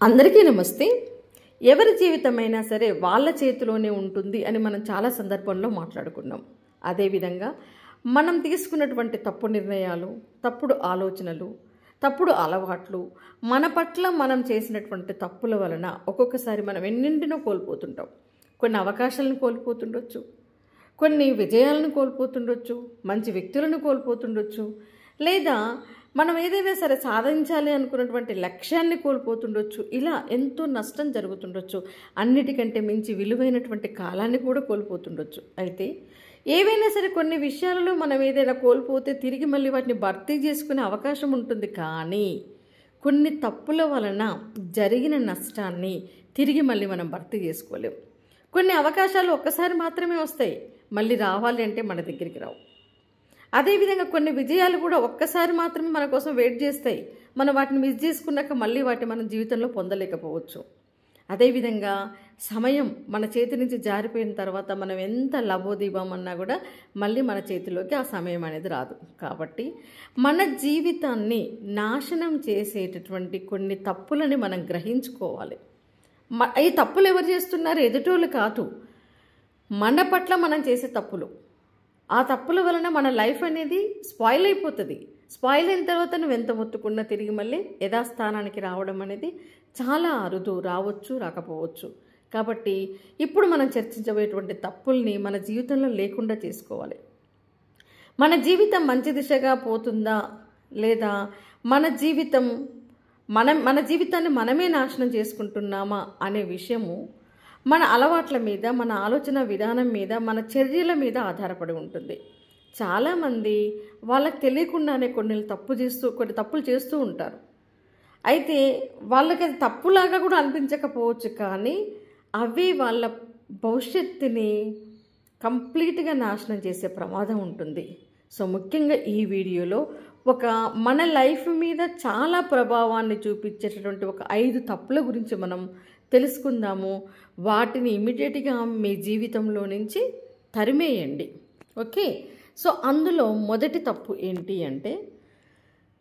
అందరికీ నమస్తే. ఎవరి జీవితమైనా సరే వాళ్ళ చేతిలోనే ఉంటుంది అని మనం చాలా సందర్భంలో మాట్లాడుకున్నాం. అదేవిధంగా మనం తీసుకున్నటువంటి తప్పు నిర్ణయాలు, తప్పుడు ఆలోచనలు, తప్పుడు అలవాట్లు, మన పట్ల మనం చేసినటువంటి తప్పుల వలన ఒక్కొక్కసారి మనం ఎన్నింటినో కోల్పోతుంటాం. కొన్ని అవకాశాలను కోల్పోతుండొచ్చు, కొన్ని విజయాలను కోల్పోతుండొచ్చు, మంచి వ్యక్తులను కోల్పోతుండొచ్చు, లేదా మనం ఏదైనా సరే సాధించాలి అనుకున్నటువంటి లక్ష్యాన్ని కోల్పోతుండొచ్చు. ఇలా ఎంతో నష్టం జరుగుతుండొచ్చు. అన్నిటికంటే మించి విలువైనటువంటి కాలాన్ని కూడా కోల్పోతుండొచ్చు. అయితే ఏవైనా సరే కొన్ని విషయాలలో మనం ఏదైనా కోల్పోతే తిరిగి మళ్ళీ వాటిని భర్తీ చేసుకునే అవకాశం ఉంటుంది. కానీ కొన్ని తప్పుల వలన జరిగిన నష్టాన్ని తిరిగి మళ్ళీ మనం భర్తీ చేసుకోలేం. కొన్ని అవకాశాలు ఒక్కసారి మాత్రమే వస్తాయి, మళ్ళీ రావాలి అంటే మన దగ్గరికి రావు. అదేవిధంగా కొన్ని విజయాలు కూడా ఒక్కసారి మాత్రమే మన కోసం వెయిట్ చేస్తాయి. మనం వాటిని మిస్ చేసుకున్నాక మళ్ళీ వాటిని మన జీవితంలో పొందలేకపోవచ్చు. అదేవిధంగా సమయం మన చేతి నుంచి జారిపోయిన తర్వాత మనం ఎంత లబోదీపమన్నా కూడా మళ్ళీ మన చేతిలోకి ఆ సమయం అనేది రాదు. కాబట్టి మన జీవితాన్ని నాశనం చేసేటటువంటి కొన్ని తప్పులని మనం గ్రహించుకోవాలి. ఈ తప్పులు ఎవరు చేస్తున్నారు? ఎదుటోళ్ళు కాదు, మన పట్ల మనం చేసే తప్పులు. ఆ తప్పుల వలన మన లైఫ్ అనేది స్పాయిల్ అయిపోతుంది. స్పాయిల్ అయిన తర్వాత నువ్వు ఎంత మొత్తుకున్నా తిరిగి మళ్ళీ యథాస్థానానికి రావడం అనేది చాలా అరుదు. రావచ్చు, రాకపోవచ్చు. కాబట్టి ఇప్పుడు మనం చర్చించబోయేటువంటి తప్పుల్ని మన జీవితంలో లేకుండా చేసుకోవాలి. మన జీవితం మంచి దిశగా పోతుందా లేదా మన జీవితాన్ని మనమే నాశనం చేసుకుంటున్నామా అనే విషయము మన అలవాట్ల మీద, మన ఆలోచన విధానం మీద, మన చర్యల మీద ఆధారపడి ఉంటుంది. చాలామంది వాళ్ళకి తెలియకుండానే కొన్ని తప్పులు చేస్తూ ఉంటారు. అయితే వాళ్ళకి అది తప్పులాగా కూడా అనిపించకపోవచ్చు, కానీ అవి వాళ్ళ భవిష్యత్తుని కంప్లీట్గా నాశనం చేసే ప్రమాదం ఉంటుంది. సో ముఖ్యంగా ఈ వీడియోలో మన లైఫ్ మీద చాలా ప్రభావాన్ని చూపించేటటువంటి 5 తప్పుల గురించి మనం తెలుసుకుందాము. వాటిని ఇమీడియట్గా మీ జీవితంలో నుంచి తరిమేయండి. ఓకే. సో అందులో మొదటి తప్పు ఏంటి అంటే,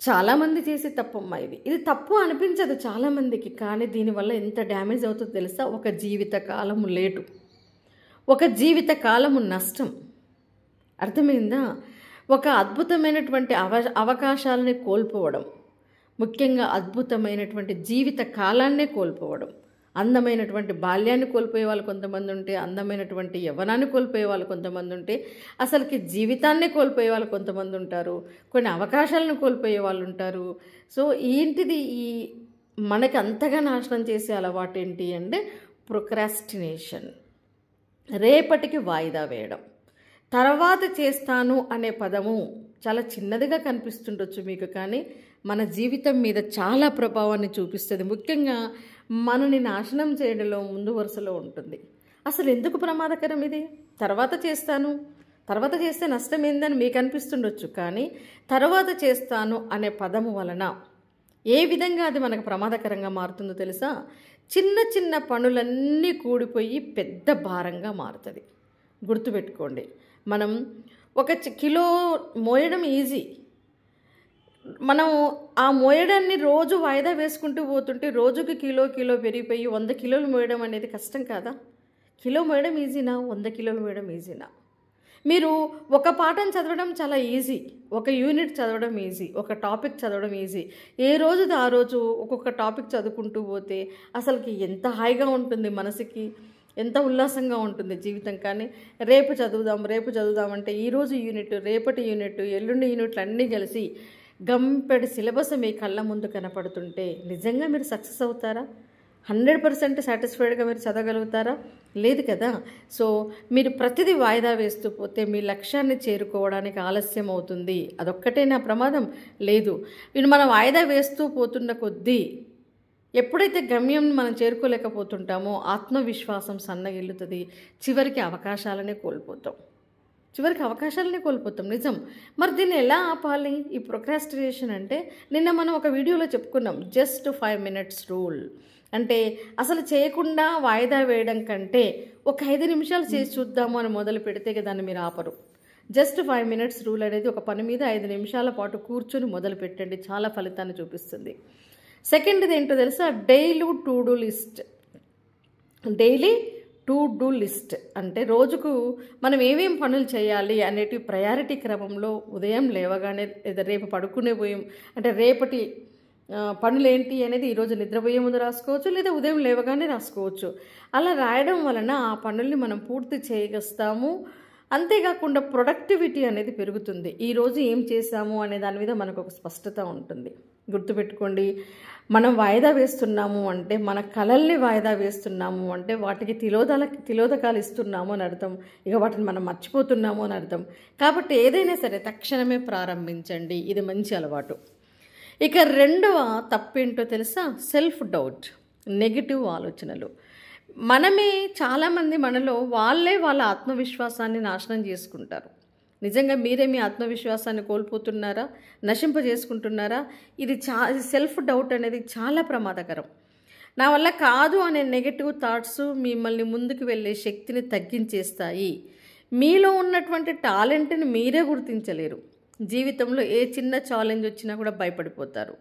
చాలామంది చేసే తప్పమ్మా ఇది తప్పు అనిపించదు చాలామందికి, కానీ దీనివల్ల ఎంత డ్యామేజ్ అవుతుందో తెలుసా? ఒక జీవితకాలము లేటు, ఒక జీవితకాలము నష్టం. అర్థమైందా? ఒక అద్భుతమైనటువంటి అవకాశాలని కోల్పోవడం, ముఖ్యంగా అద్భుతమైనటువంటి జీవిత కాలాన్నే కోల్పోవడం. అందమైనటువంటి బాల్యాన్ని కోల్పోయే వాళ్ళు కొంతమంది ఉంటే, అందమైనటువంటి యవ్వనాన్ని కోల్పోయే వాళ్ళు కొంతమంది ఉంటే, అసలుకి జీవితాన్నే కోల్పోయే వాళ్ళు కొంతమంది ఉంటారు, కొన్ని అవకాశాలను కోల్పోయే వాళ్ళు ఉంటారు. సో ఏంటిది ఈ మనకి అంతగా నాశనం చేసే అలవాటు ఏంటి అంటే ప్రొక్రాస్టినేషన్. రేపటికి వాయిదా వేయడం. తర్వాత చేస్తాను అనే పదము చాలా చిన్నదిగా కనిపిస్తుండొచ్చు మీకు, కానీ మన జీవితం మీద చాలా ప్రభావాన్ని చూపిస్తుంది. ముఖ్యంగా మనని నాశనం చేయడంలో ముందు వరుసలో ఉంటుంది. అసలు ఎందుకు ప్రమాదకరం ఇది? తర్వాత చేస్తే నష్టం ఏందని మీకు అనిపిస్తుండొచ్చు, కానీ తర్వాత చేస్తాను అనే పదము వలన ఏ విధంగా అది మనకు ప్రమాదకరంగా మారుతుందో తెలుసా? చిన్న చిన్న పనులన్నీ కూడిపోయి పెద్ద భారంగా మారుతుంది. గుర్తుపెట్టుకోండి, మనం 1 కిలో మోయడం ఈజీ. మనం ఆ మోయడాన్ని రోజు వాయిదా వేసుకుంటూ పోతుంటే రోజుకి కిలో పెరిగిపోయి 100 కిలోలు మోయడం అనేది కష్టం కాదా? కిలో మోయడం ఈజీనా? 100 కిలోలు మోయడం ఈజీనా? మీరు ఒక పాఠం చదవడం చాలా ఈజీ, ఒక యూనిట్ చదవడం ఈజీ, ఒక టాపిక్ చదవడం ఈజీ. ఏ రోజుది ఆ రోజు ఒక్కొక్క టాపిక్ చదువుకుంటూ పోతే అసలుకి ఎంత హాయిగా ఉంటుంది, మనసుకి ఎంత ఉల్లాసంగా ఉంటుంది జీవితం. కానీ రేపు చదువుదాం అంటే ఈరోజు యూనిట్, రేపటి యూనిట్, ఎల్లుండి యూనిట్లు అన్నీ కలిసి గంపెడి సిలబస్ మీ కళ్ళ ముందు కనపడుతుంటే నిజంగా మీరు సక్సెస్ అవుతారా? 100% సాటిస్ఫైడ్గా మీరు చదవగలుగుతారా? లేదు కదా. సో మీరు ప్రతిదీ వాయిదా వేస్తూ పోతే మీ లక్ష్యాన్ని చేరుకోవడానికి ఆలస్యం అవుతుంది. అదొక్కటే నా ప్రమాదం లేదు. ఇది మనం వాయిదా వేస్తూ పోతున్న కొద్దీ ఎప్పుడైతే గమ్యం మనం చేరుకోలేకపోతుంటామో ఆత్మవిశ్వాసం సన్నగిల్లుతుంది. చివరికి అవకాశాలనే కోల్పోతాం. నిజం. మరి దీన్ని ఎలా ఆపాలి? ఈ ప్రొక్రాస్టినేషన్ అంటే నిన్న మనం ఒక వీడియోలో చెప్పుకున్నాం, జస్ట్ 5 minutes రూల్. అంటే అసలు చేయకుండా వాయిదా వేయడం కంటే ఒక 5 నిమిషాలు చేసి చూద్దాము అని మొదలు పెడితే దాన్ని మీరు ఆపరు. జస్ట్ 5 minutes రూల్ అనేది ఒక పని మీద 5 నిమిషాల పాటు కూర్చొని మొదలు పెట్టండి, చాలా ఫలితాన్ని చూపిస్తుంది. సెకండ్ది ఏంటో తెలుసా, డైలీ టు డూ లిస్ట్ అంటే రోజుకు మనం ఏమేం పనులు చేయాలి అనేటి ప్రయారిటీ క్రమంలో ఉదయం లేవగానే లేదా రేపు పడుకునే పోయే అంటే రేపటి పనులు ఏంటి అనేది ఈరోజు నిద్రపోయే ముందు రాసుకోవచ్చు, లేదా ఉదయం లేవగానే రాసుకోవచ్చు. అలా రాయడం వలన ఆ పనుల్ని మనం పూర్తి చేయగలుగుతాము. అంతేకాకుండా ప్రొడక్టివిటీ అనేది పెరుగుతుంది. ఈరోజు ఏం చేశాము అనే దాని మీద మనకు ఒక స్పష్టత ఉంటుంది. గుర్తుపెట్టుకోండి, మనం వాయిదా వేస్తున్నాము అంటే మన కలల్ని వాయిదా వేస్తున్నాము అంటే వాటికి తిలోదకాలు ఇస్తున్నాము అని అర్థం. ఇక వాటిని మనం మర్చిపోతున్నాము అని అర్థం. కాబట్టి ఏదైనా సరే తక్షణమే ప్రారంభించండి. ఇది మంచి అలవాటు. ఇక రెండవ తప్పేంటో తెలుసా, సెల్ఫ్ డౌట్, నెగిటివ్ ఆలోచనలు. మనమే చాలామంది మనలో వాళ్ళ ఆత్మవిశ్వాసాన్ని నాశనం చేసుకుంటారు. నిజంగా మీరే మీ ఆత్మవిశ్వాసాన్ని కోల్పోతున్నారా, నశింపజేసుకుంటున్నారా? ఇది సెల్ఫ్ డౌట్ అనేది చాలా ప్రమాదకరం. నా వల్ల కాదు అనే నెగటివ్ థాట్స్ మిమ్మల్ని ముందుకు వెళ్ళే శక్తిని తగ్గించేస్తాయి. మీలో ఉన్నటువంటి టాలెంట్ని మీరే గుర్తించలేరు. జీవితంలో ఏ చిన్న ఛాలెంజ్ వచ్చినా కూడా భయపడిపోతారు.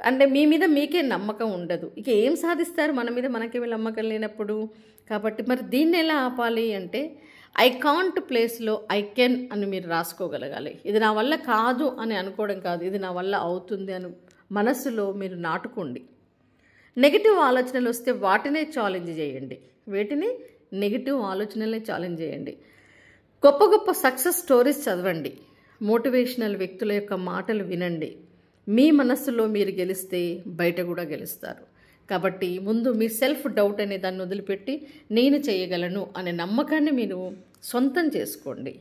అంటే మీ మీద మీకే నమ్మకం ఉండదు. ఇక ఏం సాధిస్తారు మన మీద మనకేమీ నమ్మకం లేనప్పుడు? కాబట్టి మరి దీన్ని ఎలా ఆపాలి అంటే, ఐ కాంట్ ప్లేస్లో ఐ కెన్ అని మీరు రాసుకోగలగాలి. ఇది నా వల్ల కాదు అని అనుకోవడం కాదు, ఇది నా వల్ల అవుతుంది అని మనస్సులో మీరు నాటుకోండి. నెగిటివ్ ఆలోచనలు వస్తే వాటినే ఛాలెంజ్ చేయండి. నెగిటివ్ ఆలోచనలే ఛాలెంజ్ చేయండి. గొప్ప గొప్ప సక్సెస్ స్టోరీస్ చదవండి. మోటివేషనల్ వ్యక్తుల యొక్క మాటలు వినండి. మీ మనస్సులో మీరు గెలిస్తే బయట కూడా గెలుస్తారు. కాబట్టి ముందు మీ సెల్ఫ్ డౌట్ అనే దాన్ని వదిలిపెట్టి నేను చేయగలను అనే నమ్మకాన్ని మీరు సొంతం చేసుకోండి.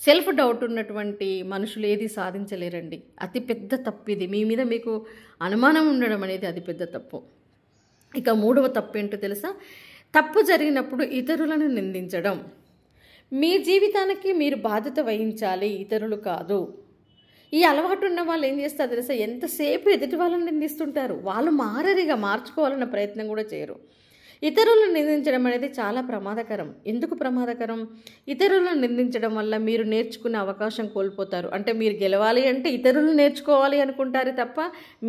సెల్ఫ్ డౌట్ ఉన్నటువంటి మనుషులు ఏది సాధించలేరండి. అతిపెద్ద తప్పు ఇది. మీ మీద మీకు అనుమానం ఉండడం అనేది అతిపెద్ద తప్పు. ఇక మూడవ తప్పు ఏంటో తెలుసా, తప్పు జరిగినప్పుడు ఇతరులను నిందించడం. మీ జీవితానికి మీరు బాధ్యత వహించాలి, ఇతరులు కాదు. ఈ అలవాటు ఉన్న వాళ్ళు ఏం చేస్తారు తెలుసా, ఎంతసేపు ఎదుటి వాళ్ళని నిందిస్తుంటారు. వాళ్ళు మార్చుకోవాలన్న ప్రయత్నం కూడా చేయరు. ఇతరులను నిందించడం అనేది చాలా ప్రమాదకరం. ఎందుకు ప్రమాదకరం? ఇతరులను నిందించడం వల్ల మీరు నేర్చుకునే అవకాశం కోల్పోతారు. అంటే మీరు గెలవాలి అంటే ఇతరులు నేర్చుకోవాలి అనుకుంటారు తప్ప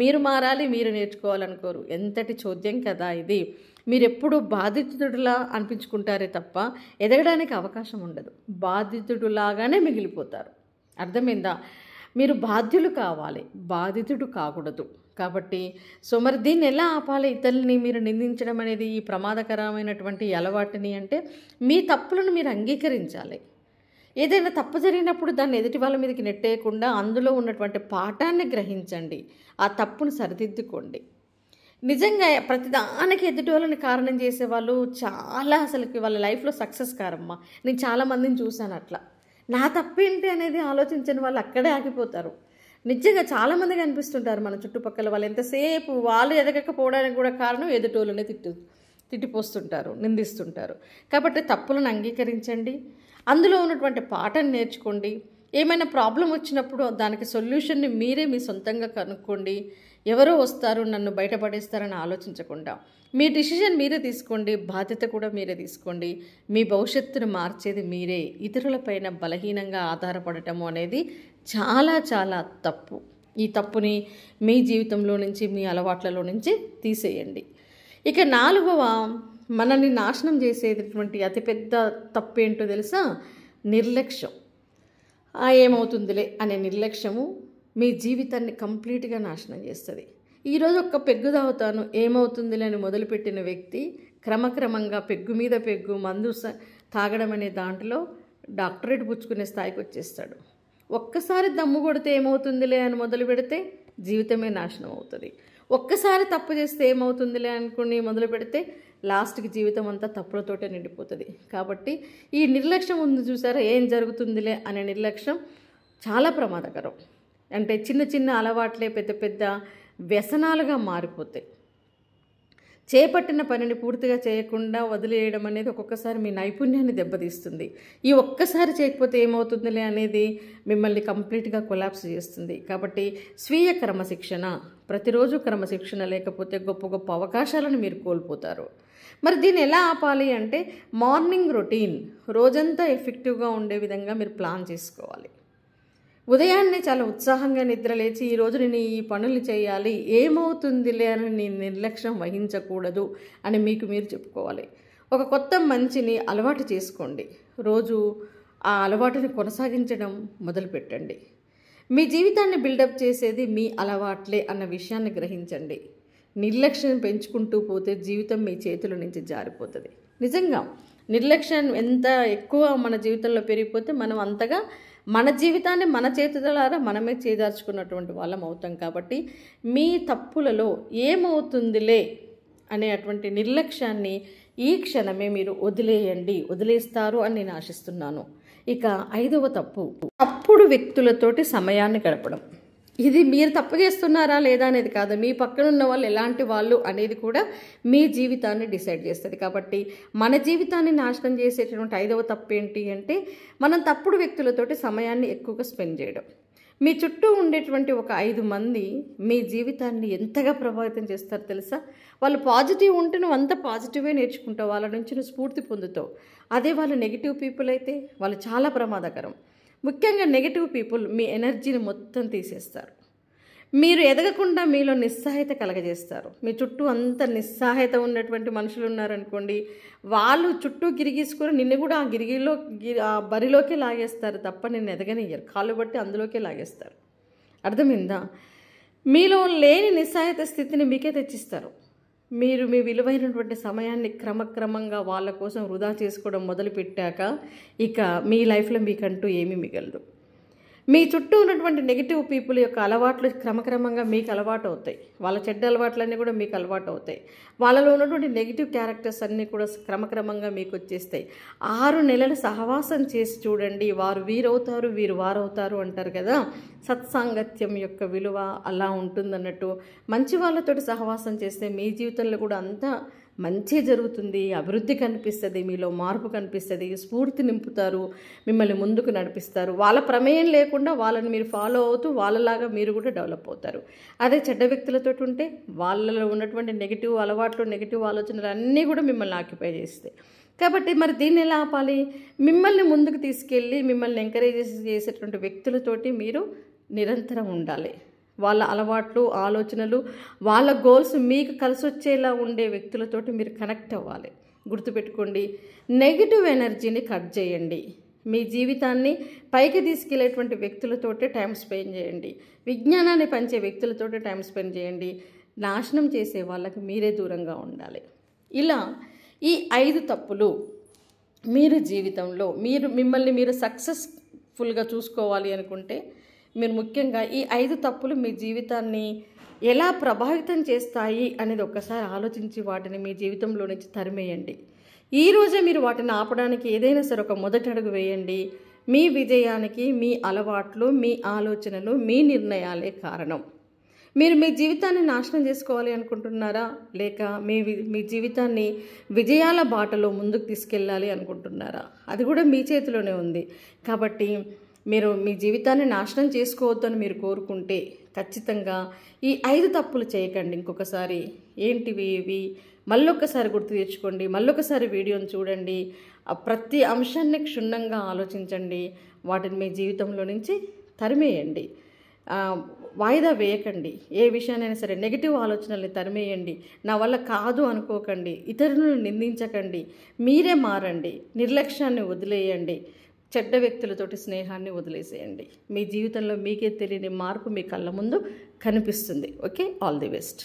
మీరు మారాలి, మీరు నేర్చుకోవాలనుకోరు. ఎంతటి చోద్యం కదా ఇది. మీరు ఎప్పుడు బాధితుడిలా అనిపించుకుంటారే తప్ప ఎదగడానికి అవకాశం ఉండదు. బాధితుడులాగానే మిగిలిపోతారు. అర్థమైందా? మీరు బాధ్యులు కావాలి, బాధితుడు కాకూడదు. కాబట్టి మరి దీన్ని ఎలా ఆపాలి? ఇతరులని మీరు నిందించడం అనేది ఈ ప్రమాదకరమైనటువంటి అలవాటుని అంటే మీ తప్పులను మీరు అంగీకరించాలి. ఏదైనా తప్పు జరిగినప్పుడు దాన్ని ఎదుటి వాళ్ళ మీదకి నెట్టేయకుండా అందులో ఉన్నటువంటి పాఠాన్ని గ్రహించండి, ఆ తప్పును సరిదిద్దుకోండి. నిజంగా ప్రతిదానికి ఎదుటి వాళ్ళని కారణం చేసేవాళ్ళు చాలా అసలుకి వాళ్ళ లైఫ్లో సక్సెస్ కారమ్మా. నేను చాలామందిని చూశాను అట్లా. నా తప్పేంటి అనేది ఆలోచించని వాళ్ళు అక్కడే ఆగిపోతారు. నిజంగా చాలామంది కనిపిస్తుంటారు మన చుట్టుపక్కల. వాళ్ళు ఎంతసేపు వాళ్ళు ఎదగకపోవడానికి కూడా కారణం ఎదుటోళ్ళనే తిట్టిపోస్తుంటారు, నిందిస్తుంటారు. కాబట్టి తప్పులను అంగీకరించండి, అందులో ఉన్నటువంటి పాఠం నేర్చుకోండి. ఏమైనా ప్రాబ్లం వచ్చినప్పుడు దానికి సొల్యూషన్ని మీరే మీ సొంతంగా కనుక్కోండి. ఎవరో వస్తారు నన్ను బయటపడేస్తారని ఆలోచించకుండా మీ డిసిజన్ మీరే తీసుకోండి, బాధ్యత కూడా మీరే తీసుకోండి. మీ భవిష్యత్తును మార్చేది మీరే. ఇతరులపైన బలహీనంగా ఆధారపడటము అనేది చాలా చాలా తప్పు. ఈ తప్పుని మీ జీవితంలో నుంచి, మీ అలవాట్లలో నుంచి తీసేయండి. ఇక నాలుగవ మనల్ని నాశనం చేసేటటువంటి అతిపెద్ద తప్పు ఏంటో తెలుసా, నిర్లక్ష్యం. ఏమవుతుందిలే అనే నిర్లక్ష్యము మీ జీవితాన్ని కంప్లీట్గా నాశనం చేస్తుంది. ఈరోజు ఒక్క పెగ్గు తాగుతాను ఏమవుతుందిలే అని మొదలుపెట్టిన వ్యక్తి క్రమక్రమంగా పెగ్గు మీద పెగ్గు మందు తాగడం అనే దాంట్లో డాక్టరేట్ పుచ్చుకునే స్థాయికి వచ్చేస్తాడు. ఒక్కసారి దమ్ము కొడితే ఏమవుతుందిలే అని మొదలు పెడితే జీవితమే నాశనం అవుతుంది. ఒక్కసారి తప్పు చేస్తే ఏమవుతుందిలే అనుకుని మొదలు పెడితే లాస్ట్కి జీవితం అంతా తప్పులతోటే నిండిపోతుంది. కాబట్టి ఈ నిర్లక్ష్యం ఉంది చూసారా, ఏం జరుగుతుందిలే అనే నిర్లక్ష్యం చాలా ప్రమాదకరం. అంటే చిన్న చిన్న అలవాట్లే పెద్ద పెద్ద వ్యసనాలుగా మారిపోతాయి. చేపట్టిన పనిని పూర్తిగా చేయకుండా వదిలేయడం అనేది ఒక్కొక్కసారి మీ నైపుణ్యాన్ని దెబ్బతీస్తుంది. ఈ ఒక్కసారి చేయకపోతే ఏమవుతుందిలే అనేది మిమ్మల్ని కంప్లీట్గా కొలాప్స్ చేస్తుంది. కాబట్టి స్వీయ క్రమశిక్షణ, ప్రతిరోజు క్రమశిక్షణ లేకపోతే గొప్ప గొప్ప అవకాశాలను మీరు కోల్పోతారు. మరి దీన్ని ఎలా ఆపాలి అంటే మార్నింగ్ రొటీన్ రోజంతా ఎఫెక్టివ్గా ఉండే విధంగా మీరు ప్లాన్ చేసుకోవాలి. ఉదయాన్నే చాలా ఉత్సాహంగా నిద్రలేచి ఈరోజు నేను ఈ పనులు చేయాలి, ఏమవుతుందిలే అని నేను నిర్లక్ష్యం వహించకూడదు అని మీకు మీరు చెప్పుకోవాలి. ఒక కొత్త మంచిని అలవాటు చేసుకోండి. రోజు ఆ అలవాటుని కొనసాగించడం మొదలుపెట్టండి. మీ జీవితాన్ని బిల్డప్ చేసేది మీ అలవాట్లే అన్న విషయాన్ని గ్రహించండి. నిర్లక్ష్యం పెంచుకుంటూ పోతే జీవితం మీ చేతుల నుంచి జారిపోతుంది. నిజంగా నిర్లక్ష్యం ఎంత ఎక్కువ మన జీవితంలో పెరిగిపోతే మనం అంతగా మన జీవితాన్ని మన చేతులారా మనమే చేదార్చుకున్నటువంటి వాళ్ళం అవుతాం. కాబట్టి మీ తప్పులలో ఏమవుతుందిలే అనే అటువంటి నిర్లక్ష్యాన్ని ఈ క్షణమే మీరు వదిలేస్తారు అని నేను ఆశిస్తున్నాను. ఇక 5వ తప్పు, తప్పుడు వ్యక్తులతోటి సమయాన్ని గడపడం. ఇది మీరు తప్పు చేస్తున్నారా లేదా అనేది కాదు, మీ పక్కన ఉన్న వాళ్ళు ఎలాంటి వాళ్ళు అనేది కూడా మీ జీవితాన్ని డిసైడ్ చేస్తుంది. కాబట్టి మన జీవితాన్ని నాశనం చేసేటటువంటి 5వ తప్పు ఏంటి అంటే మనం తప్పుడు వ్యక్తులతోటి సమయాన్ని ఎక్కువగా స్పెండ్ చేయడం. మీ చుట్టూ ఉండేటువంటి ఒక 5 మంది మీ జీవితాన్ని ఎంతగా ప్రభావితం చేస్తారో తెలుసా? వాళ్ళు పాజిటివ్ ఉంటే నువ్వు అంత పాజిటివే నేర్చుకుంటావు, వాళ్ళ నుంచి నువ్వు స్ఫూర్తి పొందుతావు. అదే వాళ్ళు నెగిటివ్ పీపుల్ అయితే వాళ్ళు చాలా ప్రమాదకరం. ముఖ్యంగా నెగిటివ్ పీపుల్ మీ ఎనర్జీని మొత్తం తీసేస్తారు. మీరు ఎదగకుండా మీలో నిస్సహాయత కలగజేస్తారు. మీ చుట్టూ అంత నిస్సహాయత ఉన్నటువంటి మనుషులు ఉన్నారనుకోండి, వాళ్ళు చుట్టూ గిరిగీసుకొని నిన్ను కూడా ఆ బరిలోకి లాగేస్తారు తప్ప నిన్ను ఎదగనియ్యరు. కాళ్ళు బట్టి అందులోకే లాగేస్తారు. అర్థమైందా? మీలో లేని నిస్సహాయత స్థితిని మీకే తెచ్చిస్తారు. మీరు మీ విలువైనటువంటి సమయాన్ని క్రమక్రమంగా వాళ్ళ కోసం వృధా చేసుకోవడం మొదలుపెట్టాక ఇక మీ లైఫ్లో మీకంటూ ఏమీ మిగలదు. మీ చుట్టూ ఉన్నటువంటి నెగిటివ్ పీపుల్ యొక్క అలవాట్లు క్రమక్రమంగా మీకు అలవాటు అవుతాయి. వాళ్ళ చెడ్డ అలవాట్లన్నీ కూడా మీకు అలవాటు అవుతాయి. వాళ్ళలో ఉన్నటువంటి నెగిటివ్ క్యారెక్టర్స్ అన్నీ కూడా క్రమక్రమంగా మీకు వచ్చేస్తాయి. 6 నెలలు సహవాసం చేసి చూడండి, వారు వీరవుతారు, వీరు వారవుతారు అంటారు కదా. సత్సాంగత్యం యొక్క విలువ అలా ఉంటుందన్నట్టు. మంచి వాళ్ళతోటి సహవాసం చేస్తే మీ జీవితంలో కూడా అంతా మంచి జరుగుతుంది, అభివృద్ధి కనిపిస్తుంది, మీలో మార్పు కనిపిస్తుంది, స్ఫూర్తి నింపుతారు, మిమ్మల్ని ముందుకు నడిపిస్తారు. వాళ్ళ ప్రమేయం లేకుండా వాళ్ళని మీరు ఫాలో అవుతూ వాళ్ళలాగా మీరు కూడా డెవలప్ అవుతారు. అదే చెడ్డ వ్యక్తులతో ఉంటే వాళ్ళలో ఉన్నటువంటి నెగిటివ్ అలవాట్లు, నెగిటివ్ ఆలోచనలు అన్నీ కూడా మిమ్మల్ని ఆక్యుపై చేస్తాయి. కాబట్టి మరి దీన్ని ఎలా ఆపాలి? మిమ్మల్ని ముందుకు తీసుకెళ్ళి మిమ్మల్ని ఎంకరేజ్ చేసేటువంటి వ్యక్తులతోటి మీరు నిరంతరం ఉండాలి. వాళ్ళ అలవాట్లు, ఆలోచనలు, వాళ్ళ గోల్స్ మీకు కలిసి వచ్చేలా ఉండే వ్యక్తులతోటి మీరు కనెక్ట్ అవ్వాలి. గుర్తుపెట్టుకోండి, నెగిటివ్ ఎనర్జీని కట్ చేయండి. మీ జీవితాన్ని పైకి తీసుకెళ్లేటువంటి వ్యక్తులతోటే టైం స్పెండ్ చేయండి. విజ్ఞానాన్ని పంచే వ్యక్తులతోటే టైం స్పెండ్ చేయండి. నాశనం చేసే వాళ్ళకి మీరే దూరంగా ఉండాలి. ఇలా ఈ 5 తప్పులు మీరు జీవితంలో మిమ్మల్ని మీరు సక్సెస్ఫుల్గా చూసుకోవాలి అనుకుంటే మీరు ముఖ్యంగా ఈ 5 తప్పులు మీ జీవితాన్ని ఎలా ప్రభావితం చేస్తాయి అనేది ఒక్కసారి ఆలోచించి వాటిని మీ జీవితంలో నుంచి తరిమేయండి. ఈరోజే మీరు వాటిని ఆపడానికి ఏదైనా సరే ఒక మొదటి అడుగు వేయండి. మీ విజయానికి మీ అలవాట్లు, మీ ఆలోచనలు, మీ నిర్ణయాలే కారణం. మీరు మీ జీవితాన్ని నాశనం చేసుకోవాలి అనుకుంటున్నారా? లేక మీ జీవితాన్ని విజయాల బాటలో ముందుకు తీసుకెళ్ళాలి అనుకుంటున్నారా? అది కూడా మీ చేతిలోనే ఉంది. కాబట్టి మీరు మీ జీవితాన్ని నాశనం చేసుకోవద్దని మీరు కోరుకుంటే ఖచ్చితంగా ఈ 5 తప్పులు చేయకండి. ఇంకొకసారి ఏంటివి ఇవి మళ్ళొక్కసారి గుర్తు తెచ్చుకోండి. మళ్ళొకసారి వీడియోని చూడండి. ప్రతి అంశాన్ని క్షుణ్ణంగా ఆలోచించండి. వాటిని మీ జీవితంలో నుంచి తరిమేయండి. వాయిదా వేయకండి. ఏ విషయాన్నైనా సరే నెగిటివ్ ఆలోచనల్ని తరిమేయండి. నా వల్ల కాదు అనుకోకండి. ఇతరులను నిందించకండి. మీరే మారండి. నిర్లక్ష్యాన్ని వదిలేయండి. చెడ్డ వ్యక్తులతోటి స్నేహాన్ని వదిలేసేయండి. మీ జీవితంలో మీకే తెలియని మార్పు మీ కళ్ళ ముందు కనిపిస్తుంది. Okay, all the best.